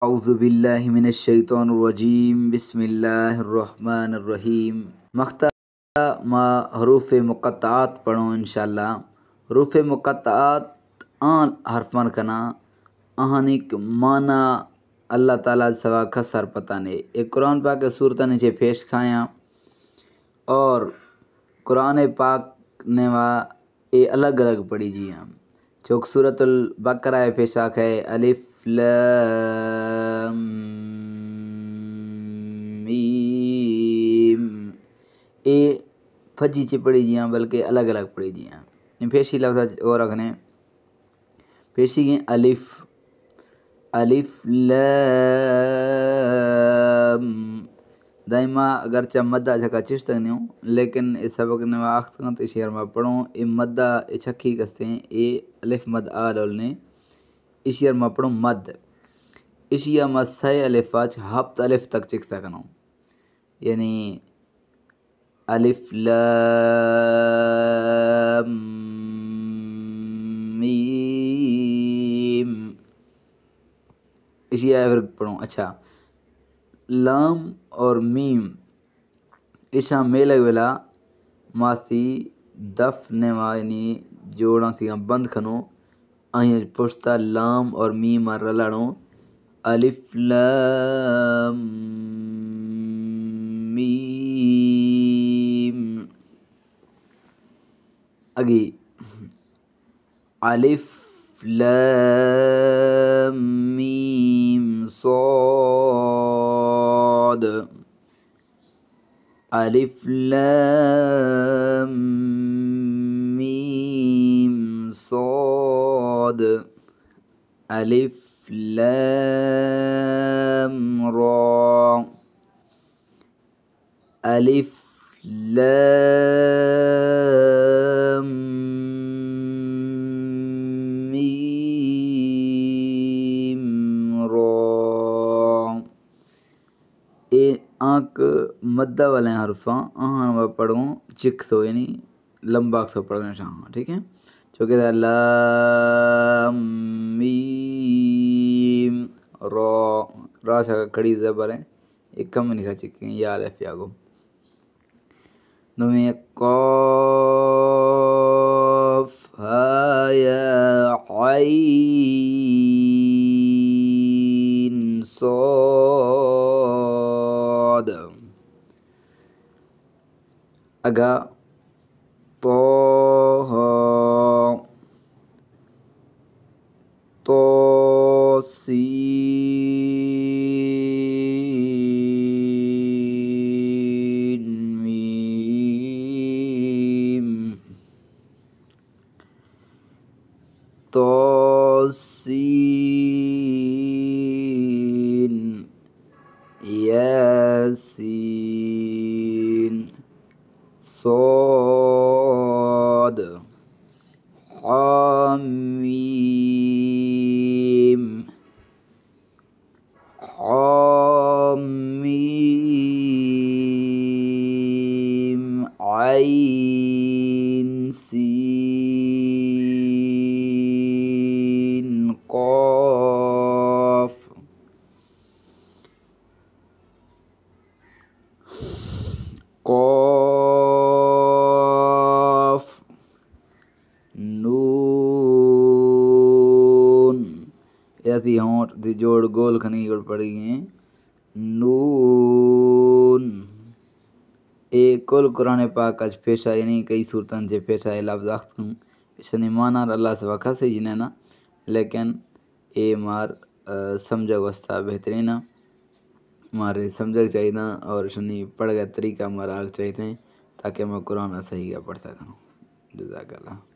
औज़ुबिल्लाहि मिनश्शैतानिर्रजीम बिस्मिल्लाहिर्रहमानिर्रहीम। मख्ता मा हरूफ मुक़त्तआत पढ़ो इंशाअल्लाह। हरूफ मुक़त्तआत आन हरफन कना अहानिक माना अल्लाह ताला सवा खसर पता ने एक कुरान पाक के सूरत नीचे पेश खाया और कुरान पाक ने वा ये अलग अलग पढ़ी जी हम चौक सूरतुल बकरा पेश है अलिफ लाम मीम ए फजी चे पढ़ी जी बल्कि अलग अलग पढ़ी जी पेशी लफ्ज़ और रखने पेशी गए अलिफ अलिफ लाम दाइमा अगरचा मद्दा झका चिश तक नहीं लेकिन इस सबक ने आख्त तो शेर में पढ़ो ए मद्दा ए छक्की कस्ते ए अलिफ मद आल ने इशियर में पढ़ो मद इशिया में सही अलिफ हफ्त अलिफ तक चिक सकनो यानी अलिफ लाम मीम इशिया फिर पढ़ो। अच्छा लाम और मीम इशा मेले वेला मासी दफ ने यानी जोड़ा सी बंद खनो अं पुछता लाम और मीम रलड़ो अलिफ लाम मीम अगी अलिफ लाम मीम सॉद अलिफ लाम मीम सॉद अलिफ लाम रा अलिफ लाम मीम रा ए आंक मद्दा वाले हरफा आहां पढ़ो चिक सो यानी लंबा सो पढ़ना चाहो ठीक है चूँकि लाम मीम रा खड़ी ज़बर है एक कम नहीं खा चिक या अलिफ या गो नुमे क़ाफ़ हा या ऐन सॉद अगा तो सीन मीम तो सीन यासीन صاد حميم حميم عين سين قاف قاف नून ऐसी होंठ दी जोड़ गोल खनी गोड़ पड़ी हैं नून ए कुल कुरान पाक आज पेशा यानी कई सूरतन जे पेशा लफ्ज़ अख्तम इसने माना अल्लाह से वखा से जिने ना लेकिन ए मार समझ वस्ता बेहतरीन मारे समझ चाहिए ना और शनि पढ़ गया तरीका मारा चाहिए ताकि मैं कुरान सही का पढ़ सकूँ जज़ाकल्लाह।